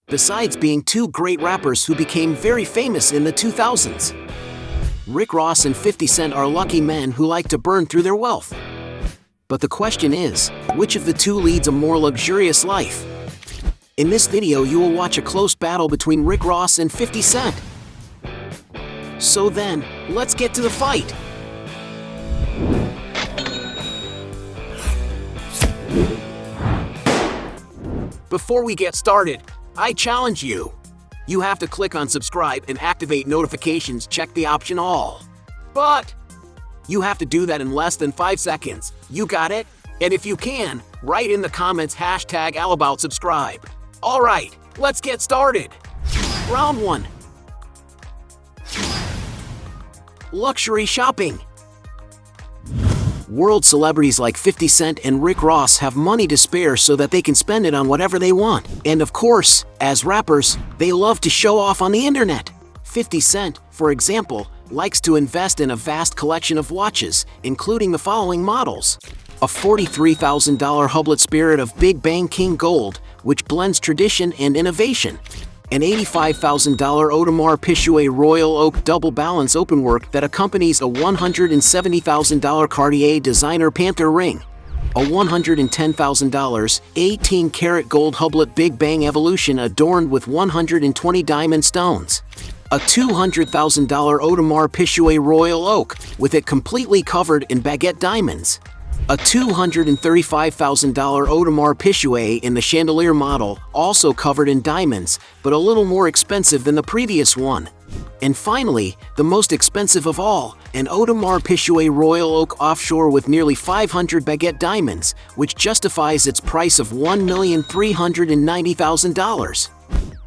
besides being two great rappers who became very famous in the 2000s. Rick Ross and 50 Cent are lucky men who like to burn through their wealth. But the question is, which of the two leads a more luxurious life? In this video, you will watch a close battle between Rick Ross and 50 Cent. So then, let's get to the fight. Before we get started, I challenge you. You have to click on subscribe and activate notifications, check the option all. But you have to do that in less than 5 seconds. You got it? And if you can, write in the comments #AllAboutSubscribe. Alright, let's get started. Round 1. Luxury shopping. World celebrities like 50 Cent and Rick Ross have money to spare so that they can spend it on whatever they want. And of course, as rappers, they love to show off on the internet. 50 Cent, for example, likes to invest in a vast collection of watches, including the following models. A $43,000 Hublot Spirit of Big Bang King Gold, which blends tradition and innovation. An $85,000 Audemars Piguet Royal Oak Double Balance Openwork that accompanies a $170,000 Cartier Designer Panther ring. A $110,000 18-karat gold Hublot Big Bang Evolution adorned with 120 diamond stones. A $200,000 Audemars Piguet Royal Oak, with it completely covered in baguette diamonds. A $235,000 Audemars Piguet in the chandelier model, also covered in diamonds, but a little more expensive than the previous one. And finally, the most expensive of all, an Audemars Piguet Royal Oak offshore with nearly 500 baguette diamonds, which justifies its price of $1,390,000.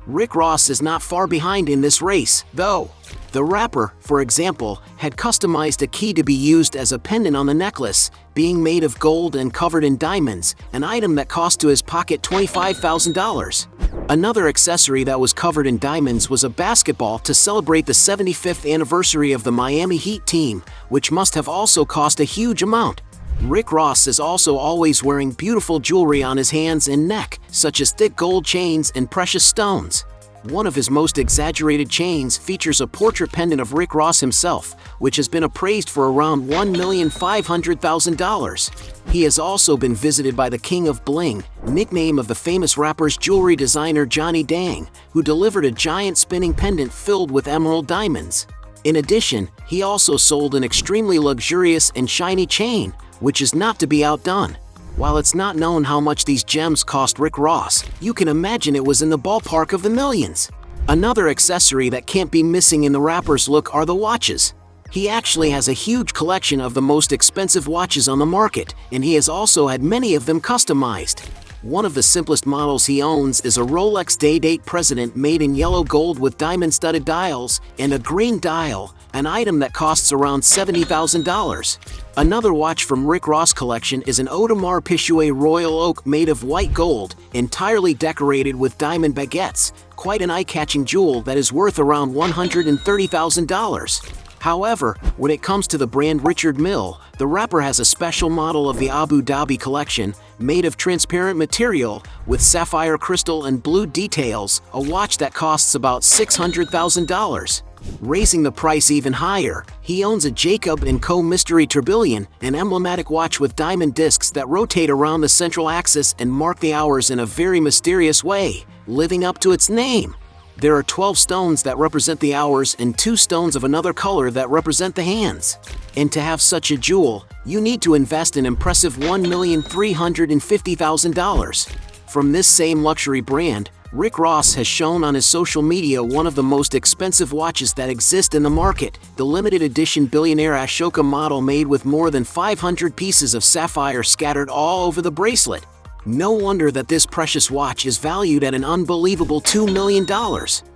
Rick Ross is not far behind in this race, though. The rapper, for example, had customized a key to be used as a pendant on the necklace, being made of gold and covered in diamonds, an item that cost to his pocket $25,000. Another accessory that was covered in diamonds was a basketball to celebrate the 75th anniversary of the Miami Heat team, which must have also cost a huge amount. Rick Ross is also always wearing beautiful jewelry on his hands and neck, such as thick gold chains and precious stones. One of his most exaggerated chains features a portrait pendant of Rick Ross himself, which has been appraised for around $1,500,000. He has also been visited by the King of Bling, nickname of the famous rapper's jewelry designer Johnny Dang, who delivered a giant spinning pendant filled with emerald diamonds. In addition, he also sold an extremely luxurious and shiny chain, which is not to be outdone. While it's not known how much these gems cost Rick Ross, you can imagine it was in the ballpark of the millions. Another accessory that can't be missing in the rapper's look are the watches. He actually has a huge collection of the most expensive watches on the market, and he has also had many of them customized. One of the simplest models he owns is a Rolex Day-Date President made in yellow gold with diamond-studded dials and a green dial, an item that costs around $70,000. Another watch from Rick Ross' collection is an Audemars Piguet Royal Oak made of white gold, entirely decorated with diamond baguettes, quite an eye-catching jewel that is worth around $130,000. However, when it comes to the brand Richard Mille, the rapper has a special model of the Abu Dhabi collection, made of transparent material, with sapphire crystal and blue details, a watch that costs about $600,000. Raising the price even higher, he owns a Jacob & Co. Mystery Tourbillon, an emblematic watch with diamond discs that rotate around the central axis and mark the hours in a very mysterious way, living up to its name. There are 12 stones that represent the hours and 2 stones of another color that represent the hands. And to have such a jewel, you need to invest an impressive $1,350,000. From this same luxury brand, Rick Ross has shown on his social media one of the most expensive watches that exist in the market, the limited edition billionaire Ashoka model made with more than 500 pieces of sapphire scattered all over the bracelet. No wonder that this precious watch is valued at an unbelievable $2 million.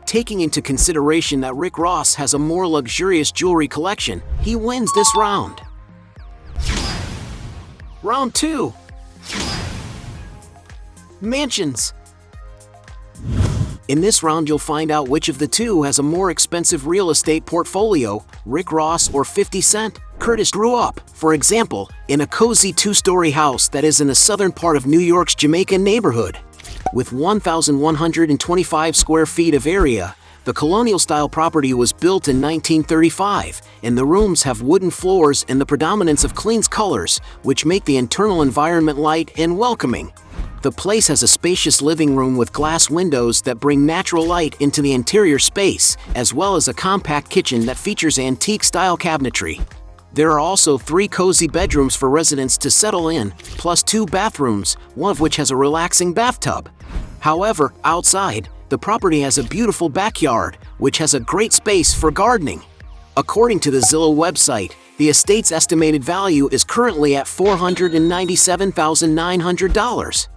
Taking into consideration that Rick Ross has a more luxurious jewelry collection, he wins this round. Round 2. Mansions. In this round, you'll find out which of the two has a more expensive real estate portfolio, Rick Ross or 50 Cent. Curtis grew up, for example, in a cozy 2-story house that is in the southern part of New York's Jamaican neighborhood. With 1,125 square feet of area, the colonial-style property was built in 1935, and the rooms have wooden floors and the predominance of clean colors, which make the internal environment light and welcoming. The place has a spacious living room with glass windows that bring natural light into the interior space, as well as a compact kitchen that features antique-style cabinetry. There are also 3 cozy bedrooms for residents to settle in, plus 2 bathrooms, one of which has a relaxing bathtub. However, outside, the property has a beautiful backyard, which has a great space for gardening. According to the Zillow website, the estate's estimated value is currently at $497,900.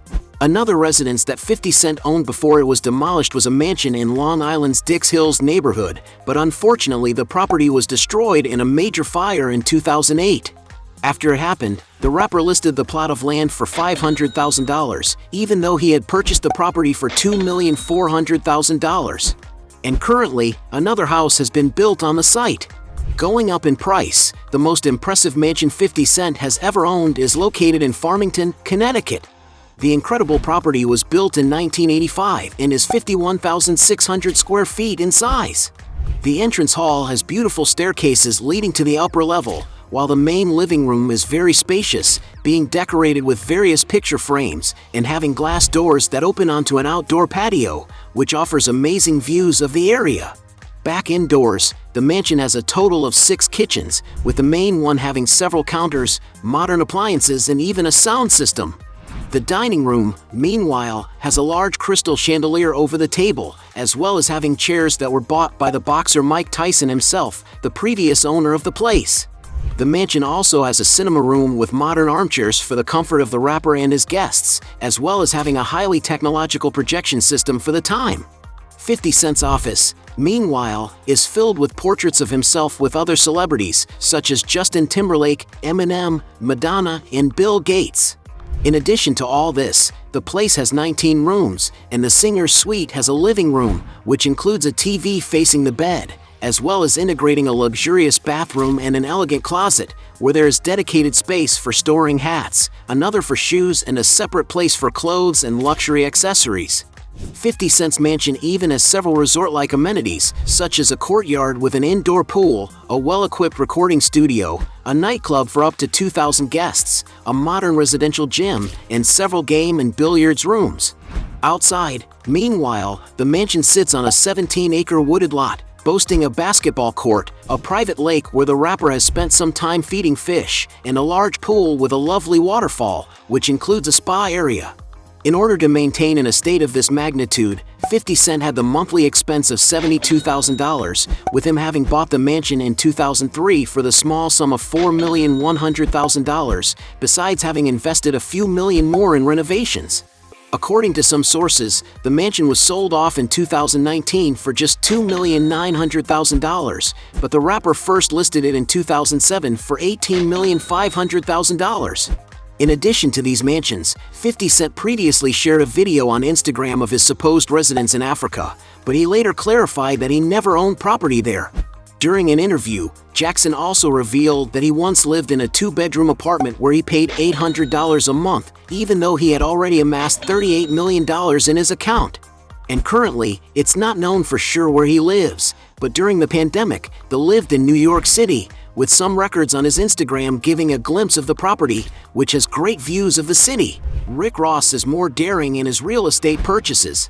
Another residence that 50 Cent owned before it was demolished was a mansion in Long Island's Dix Hills neighborhood, but unfortunately the property was destroyed in a major fire in 2008. After it happened, the rapper listed the plot of land for $500,000, even though he had purchased the property for $2,400,000. And currently, another house has been built on the site. Going up in price, the most impressive mansion 50 Cent has ever owned is located in Farmington, Connecticut. The incredible property was built in 1985 and is 51,600 square feet in size. The entrance hall has beautiful staircases leading to the upper level, while the main living room is very spacious, being decorated with various picture frames and having glass doors that open onto an outdoor patio, which offers amazing views of the area. Back indoors, the mansion has a total of 6 kitchens, with the main one having several counters, modern appliances, and even a sound system. The dining room, meanwhile, has a large crystal chandelier over the table, as well as having chairs that were bought by the boxer Mike Tyson himself, the previous owner of the place. The mansion also has a cinema room with modern armchairs for the comfort of the rapper and his guests, as well as having a highly technological projection system for the time. 50 Cent's office, meanwhile, is filled with portraits of himself with other celebrities, such as Justin Timberlake, Eminem, Madonna, and Bill Gates. In addition to all this, the place has 19 rooms, and the singer's suite has a living room, which includes a TV facing the bed, as well as integrating a luxurious bathroom and an elegant closet, where there is dedicated space for storing hats, another for shoes, and a separate place for clothes and luxury accessories. 50 Cent's mansion even has several resort-like amenities, such as a courtyard with an indoor pool, a well-equipped recording studio, a nightclub for up to 2,000 guests, a modern residential gym, and several game and billiards rooms. Outside, meanwhile, the mansion sits on a 17-acre wooded lot, boasting a basketball court, a private lake where the rapper has spent some time feeding fish, and a large pool with a lovely waterfall, which includes a spa area. In order to maintain an estate of this magnitude, 50 Cent had the monthly expense of $72,000, with him having bought the mansion in 2003 for the small sum of $4,100,000, besides having invested a few million more in renovations. According to some sources, the mansion was sold off in 2019 for just $2,900,000, but the rapper first listed it in 2007 for $18,500,000. In addition to these mansions, 50 Cent previously shared a video on Instagram of his supposed residence in Africa, but he later clarified that he never owned property there. During an interview, Jackson also revealed that he once lived in a 2-bedroom apartment where he paid $800 a month, even though he had already amassed $38 million in his account. And currently, it's not known for sure where he lives, but during the pandemic, he lived in New York City, with some records on his Instagram giving a glimpse of the property, which has great views of the city. Rick Ross is more daring in his real estate purchases.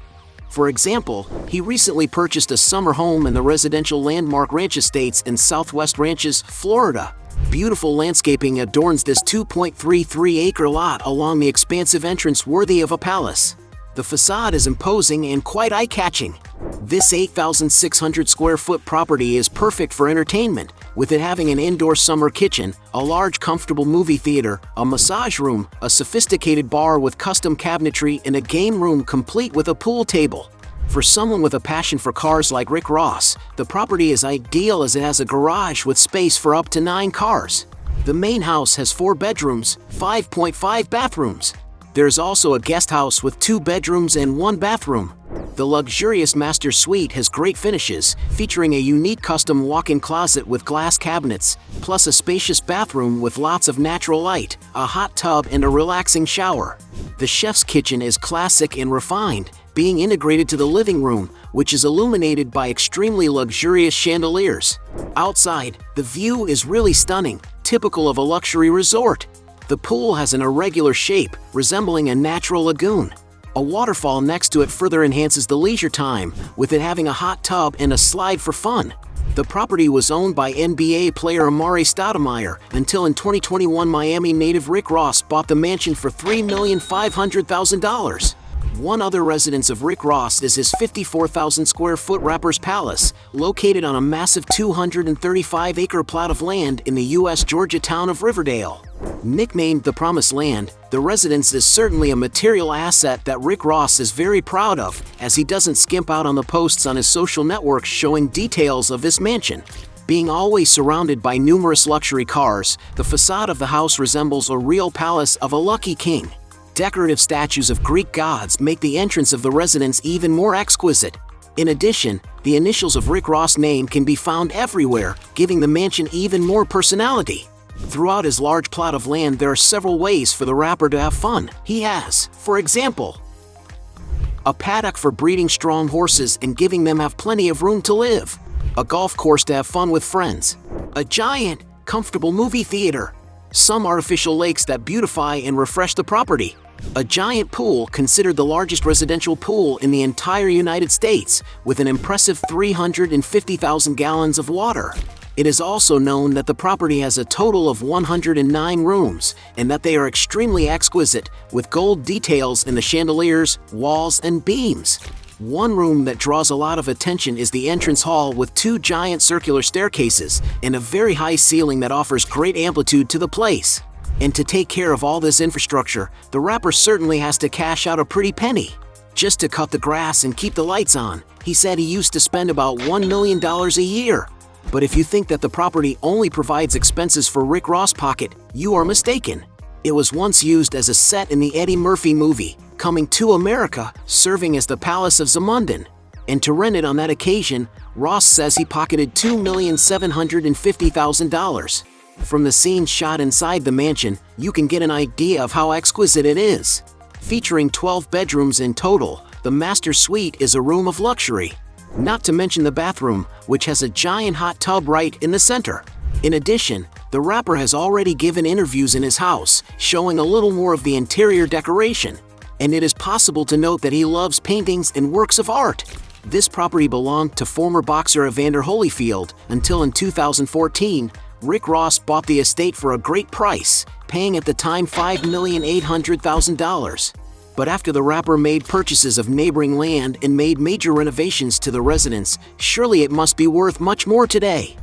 For example, he recently purchased a summer home in the residential landmark Ranch Estates in Southwest Ranches, Florida. Beautiful landscaping adorns this 2.33-acre lot along the expansive entrance worthy of a palace. The facade is imposing and quite eye-catching. This 8,600 square foot property is perfect for entertainment, with it having an indoor summer kitchen, a large comfortable movie theater, a massage room, a sophisticated bar with custom cabinetry, and a game room complete with a pool table. For someone with a passion for cars like Rick Ross, the property is ideal as it has a garage with space for up to 9 cars. The main house has 4 bedrooms, 5.5 bathrooms. There's also a guest house with 2 bedrooms and 1 bathroom. The luxurious master suite has great finishes, featuring a unique custom walk-in closet with glass cabinets, plus a spacious bathroom with lots of natural light, a hot tub, and a relaxing shower. The chef's kitchen is classic and refined, being integrated to the living room, which is illuminated by extremely luxurious chandeliers. Outside, the view is really stunning, typical of a luxury resort. The pool has an irregular shape, resembling a natural lagoon. A waterfall next to it further enhances the leisure time, with it having a hot tub and a slide for fun. The property was owned by NBA player Amar'e Stoudemire until in 2021 Miami native Rick Ross bought the mansion for $3,500,000. One other residence of Rick Ross is his 54,000 square foot Rapper's Palace, located on a massive 235-acre plot of land in the U.S. Georgia town of Riverdale. Nicknamed the Promised Land, the residence is certainly a material asset that Rick Ross is very proud of, as he doesn't skimp out on the posts on his social networks showing details of this mansion. Being always surrounded by numerous luxury cars, the facade of the house resembles a real palace of a lucky king. Decorative statues of Greek gods make the entrance of the residence even more exquisite. In addition, the initials of Rick Ross' name can be found everywhere, giving the mansion even more personality. Throughout his large plot of land, there are several ways for the rapper to have fun. He has, for example, a paddock for breeding strong horses and giving them have plenty of room to live, a golf course to have fun with friends, a giant, comfortable movie theater, some artificial lakes that beautify and refresh the property, a giant pool considered the largest residential pool in the entire United States, with an impressive 350,000 gallons of water. It is also known that the property has a total of 109 rooms, and that they are extremely exquisite, with gold details in the chandeliers, walls, and beams. One room that draws a lot of attention is the entrance hall with two giant circular staircases and a very high ceiling that offers great amplitude to the place. And to take care of all this infrastructure, the rapper certainly has to cash out a pretty penny. Just to cut the grass and keep the lights on, he said he used to spend about $1 million a year. But if you think that the property only provides expenses for Rick Ross' pocket, you are mistaken. It was once used as a set in the Eddie Murphy movie, Coming to America, serving as the Palace of Zamundin. And to rent it on that occasion, Ross says he pocketed $2,750,000. From the scenes shot inside the mansion, you can get an idea of how exquisite it is. Featuring 12 bedrooms in total, the master suite is a room of luxury. Not to mention the bathroom, which has a giant hot tub right in the center. In addition, the rapper has already given interviews in his house, showing a little more of the interior decoration. And it is possible to note that he loves paintings and works of art. This property belonged to former boxer Evander Holyfield until in 2014, Rick Ross bought the estate for a great price, paying at the time $5,800,000. But after the rapper made purchases of neighboring land and made major renovations to the residence, surely it must be worth much more today.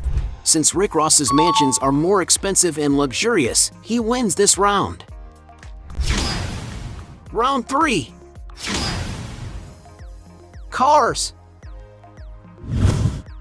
Since Rick Ross's mansions are more expensive and luxurious, he wins this round. Round 3. Cars.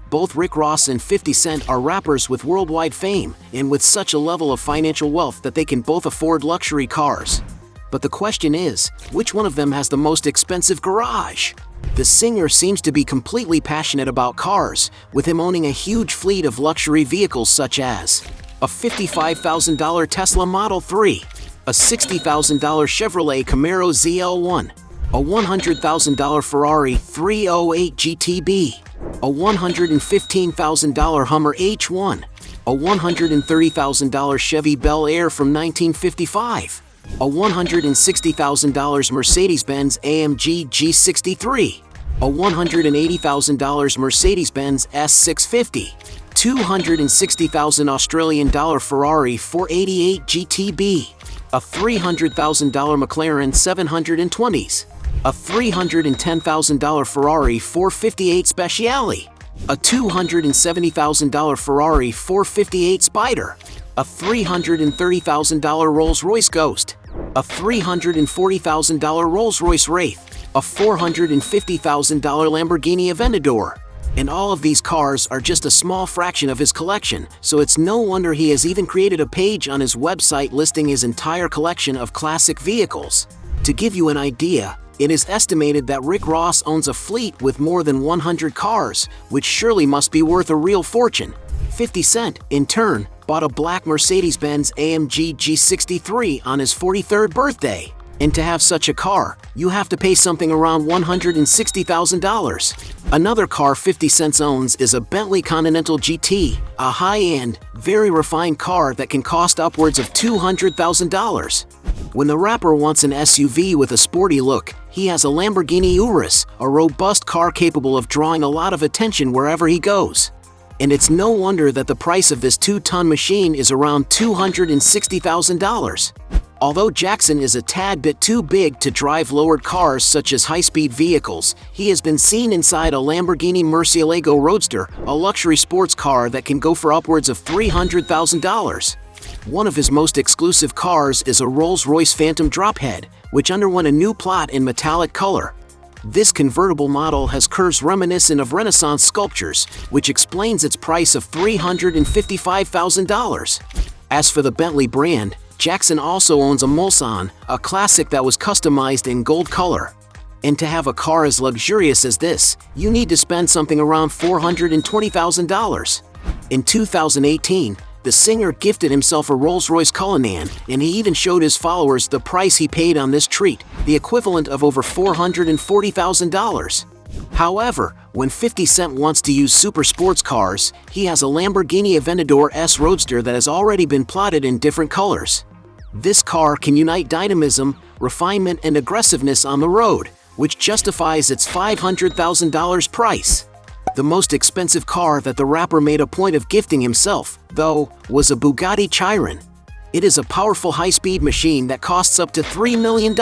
Both Rick Ross and 50 Cent are rappers with worldwide fame and with such a level of financial wealth that they can both afford luxury cars. But the question is, which one of them has the most expensive garage? The singer seems to be completely passionate about cars, with him owning a huge fleet of luxury vehicles such as a $55,000 Tesla Model 3, a $60,000 Chevrolet Camaro ZL1, a $100,000 Ferrari 308 GTB, a $115,000 Hummer H1, a $130,000 Chevy Bel Air from 1955, a $160,000 Mercedes-Benz AMG G63, a $180,000 Mercedes-Benz S650, $260,000 Australian dollar Ferrari 488 GTB, a $300,000 McLaren 720s, a $310,000 Ferrari 458 Speciale, a $270,000 Ferrari 458 Spider, a $330,000 Rolls-Royce Ghost, a $340,000 Rolls-Royce Wraith, a $450,000 Lamborghini Aventador. And all of these cars are just a small fraction of his collection, so it's no wonder he has even created a page on his website listing his entire collection of classic vehicles. To give you an idea, it is estimated that Rick Ross owns a fleet with more than 100 cars, which surely must be worth a real fortune. 50 Cent, in turn, bought a black Mercedes-Benz AMG G63 on his 43rd birthday. And to have such a car, you have to pay something around $160,000. Another car 50 Cent owns is a Bentley Continental GT, a high-end, very refined car that can cost upwards of $200,000. When the rapper wants an SUV with a sporty look, he has a Lamborghini Urus, a robust car capable of drawing a lot of attention wherever he goes. And it's no wonder that the price of this 2-ton machine is around $260,000. Although Jackson is a tad bit too big to drive lowered cars such as high-speed vehicles, he has been seen inside a Lamborghini Murcielago Roadster, a luxury sports car that can go for upwards of $300,000. One of his most exclusive cars is a Rolls-Royce Phantom Drophead, which underwent a new plot in metallic color. This convertible model has curves reminiscent of Renaissance sculptures, which explains its price of $355,000. As for the Bentley brand, Jackson also owns a Mulsanne, a classic that was customized in gold color. And to have a car as luxurious as this, you need to spend something around $420,000. In 2018, the singer gifted himself a Rolls-Royce Cullinan, and he even showed his followers the price he paid on this treat, the equivalent of over $440,000. However, when 50 Cent wants to use super sports cars, he has a Lamborghini Aventador S Roadster that has already been plotted in different colors. This car can unite dynamism, refinement, and aggressiveness on the road, which justifies its $500,000 price. The most expensive car that the rapper made a point of gifting himself, though, was a Bugatti Chiron. It is a powerful high-speed machine that costs up to $3 million.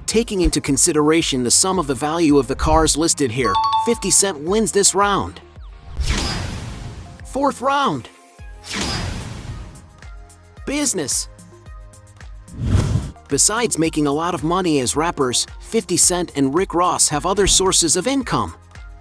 Taking into consideration the sum of the value of the cars listed here, 50 Cent wins this round. Fourth round. Business. Besides making a lot of money as rappers, 50 Cent and Rick Ross have other sources of income.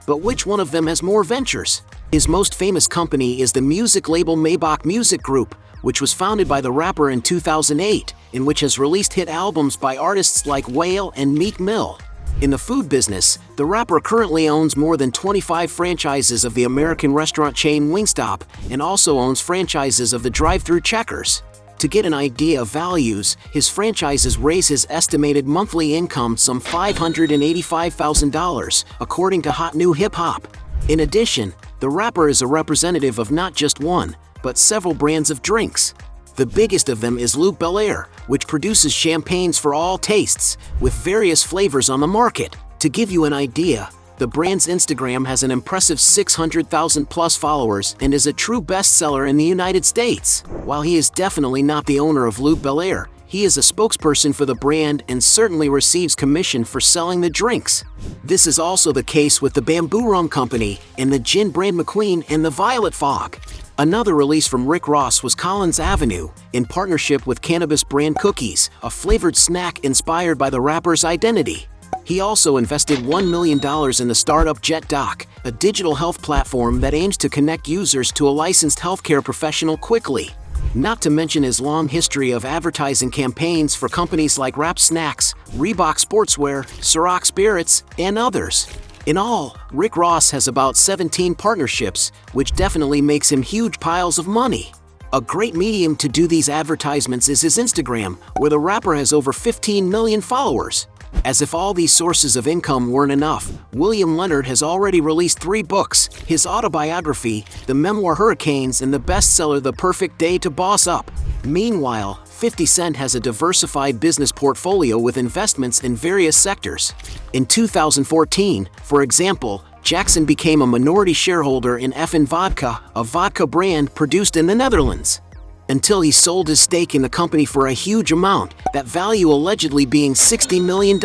But which one of them has more ventures? His most famous company is the music label Maybach Music Group, which was founded by the rapper in 2008, and which has released hit albums by artists like Whale and Meek Mill. In the food business, the rapper currently owns more than 25 franchises of the American restaurant chain Wingstop, and also owns franchises of the drive-thru Checkers. To get an idea of values, his franchises raise his estimated monthly income some $585,000, according to Hot New Hip Hop. In addition, the rapper is a representative of not just one, but several brands of drinks. The biggest of them is Luc Belaire, which produces champagnes for all tastes, with various flavors on the market. To give you an idea, the brand's Instagram has an impressive 600,000 plus followers and is a true bestseller in the United States. While he is definitely not the owner of Luc Belaire, he is a spokesperson for the brand and certainly receives commission for selling the drinks. This is also the case with the Bamboo Rum Company and the gin brand McQueen and the Violet Fog. Another release from Rick Ross was Collins Avenue, in partnership with cannabis brand Cookies, a flavored snack inspired by the rapper's identity. He also invested $1 million in the startup JetDoc, a digital health platform that aims to connect users to a licensed healthcare professional quickly. Not to mention his long history of advertising campaigns for companies like Rap Snacks, Reebok Sportswear, Ciroc Spirits, and others. In all, Rick Ross has about 17 partnerships, which definitely makes him huge piles of money. A great medium to do these advertisements is his Instagram, where the rapper has over 15 million followers. As if all these sources of income weren't enough, William Leonard has already released 3 books, his autobiography, the memoir Hurricanes, and the bestseller The Perfect Day to Boss Up. Meanwhile, 50 Cent has a diversified business portfolio with investments in various sectors. In 2014, for example, Jackson became a minority shareholder in Effin Vodka, a vodka brand produced in the Netherlands. Until he sold his stake in the company for a huge amount, that value allegedly being $60 million.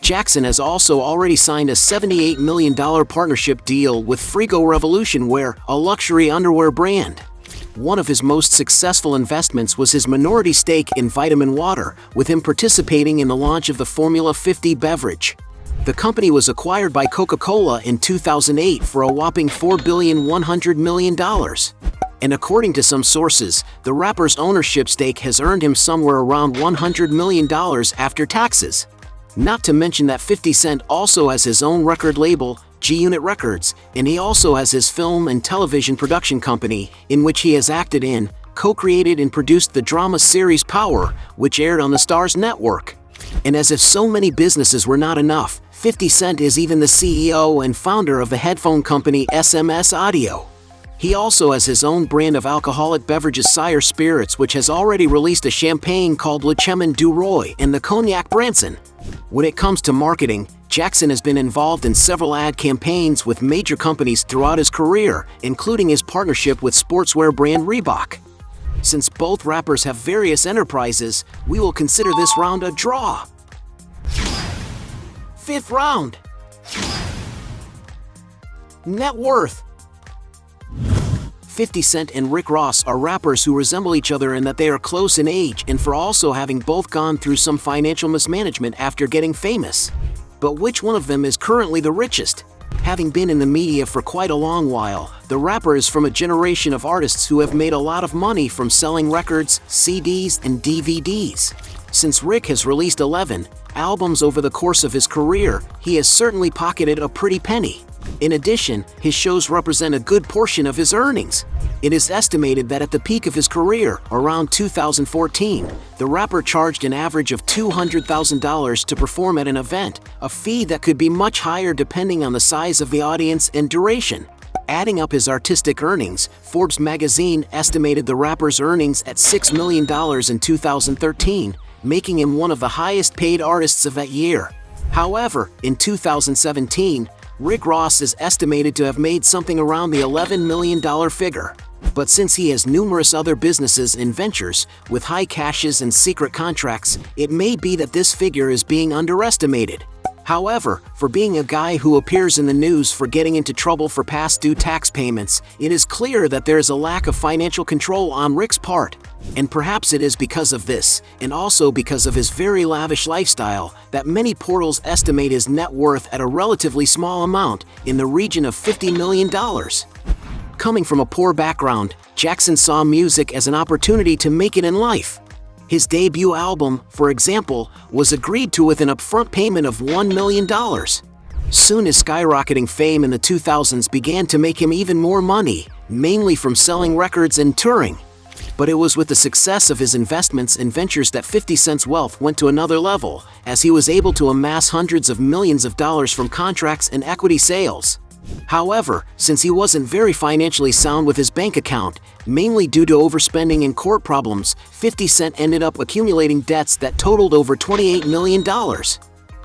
Jackson has also already signed a $78 million partnership deal with Frigo Revolution Wear, a luxury underwear brand. One of his most successful investments was his minority stake in Vitamin Water, with him participating in the launch of the Formula 50 beverage. The company was acquired by Coca-Cola in 2008 for a whopping $4.1 billion. And according to some sources, the rapper's ownership stake has earned him somewhere around $100 million after taxes. Not to mention that 50 Cent also has his own record label, G-Unit Records, and he also has his film and television production company, in which he has acted in, co-created and produced the drama series Power, which aired on the Starz network. And as if so many businesses were not enough, 50 Cent is even the CEO and founder of the headphone company SMS Audio. He also has his own brand of alcoholic beverages, Sire Spirits, which has already released a champagne called Le Chemin du Roi and the Cognac Branson. When it comes to marketing, Jackson has been involved in several ad campaigns with major companies throughout his career, including his partnership with sportswear brand Reebok. Since both rappers have various enterprises, we will consider this round a draw. Fifth round. Net worth. 50 Cent and Rick Ross are rappers who resemble each other in that they are close in age and for also having both gone through some financial mismanagement after getting famous. But which one of them is currently the richest? Having been in the media for quite a long while, the rapper is from a generation of artists who have made a lot of money from selling records, CDs, and DVDs. Since Rick has released 11 albums over the course of his career, he has certainly pocketed a pretty penny. In addition, his shows represent a good portion of his earnings. It is estimated that at the peak of his career, around 2014, the rapper charged an average of $200,000 to perform at an event, a fee that could be much higher depending on the size of the audience and duration. Adding up his artistic earnings, Forbes magazine estimated the rapper's earnings at $6 million in 2013, making him one of the highest paid artists of that year. However, in 2017, Rick Ross is estimated to have made something around the $11 million figure. But since he has numerous other businesses and ventures, with high cashes and secret contracts, it may be that this figure is being underestimated. However, for being a guy who appears in the news for getting into trouble for past due tax payments, it is clear that there is a lack of financial control on Rick's part. And perhaps it is because of this, and also because of his very lavish lifestyle, that many portals estimate his net worth at a relatively small amount, in the region of $50 million. Coming from a poor background, Jackson saw music as an opportunity to make it in life. His debut album, for example, was agreed to with an upfront payment of $1 million. Soon his skyrocketing fame in the 2000s began to make him even more money, mainly from selling records and touring. But it was with the success of his investments and ventures that 50 Cent's wealth went to another level, as he was able to amass hundreds of millions of dollars from contracts and equity sales. However, since he wasn't very financially sound with his bank account, mainly due to overspending and court problems, 50 Cent ended up accumulating debts that totaled over $28 million.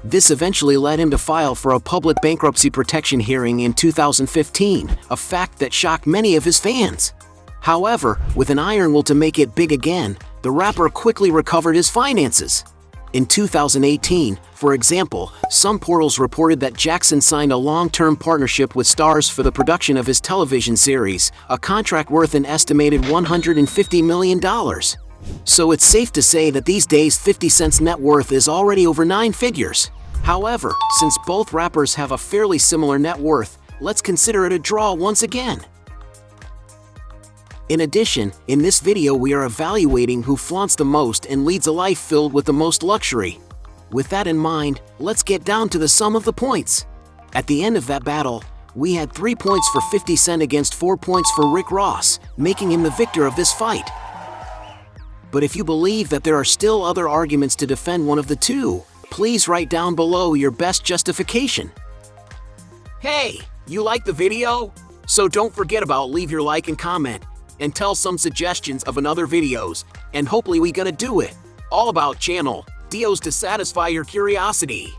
This eventually led him to file for a public bankruptcy protection hearing in 2015, a fact that shocked many of his fans. However, with an iron will to make it big again, the rapper quickly recovered his finances. In 2018, for example, some portals reported that Jackson signed a long-term partnership with Starz for the production of his television series, a contract worth an estimated $150 million. So it's safe to say that these days 50 Cent's net worth is already over 9 figures. However, since both rappers have a fairly similar net worth, let's consider it a draw once again. In addition, in this video we are evaluating who flaunts the most and leads a life filled with the most luxury. With that in mind, let's get down to the sum of the points. At the end of that battle, we had 3 points for 50 Cent against 4 points for Rick Ross, making him the victor of this fight. But if you believe that there are still other arguments to defend one of the two, please write down below your best justification. Hey, you like the video? So don't forget about leave your like and comment, and tell some suggestions of another videos, and hopefully we gonna do it. All about channel Dios to satisfy your curiosity.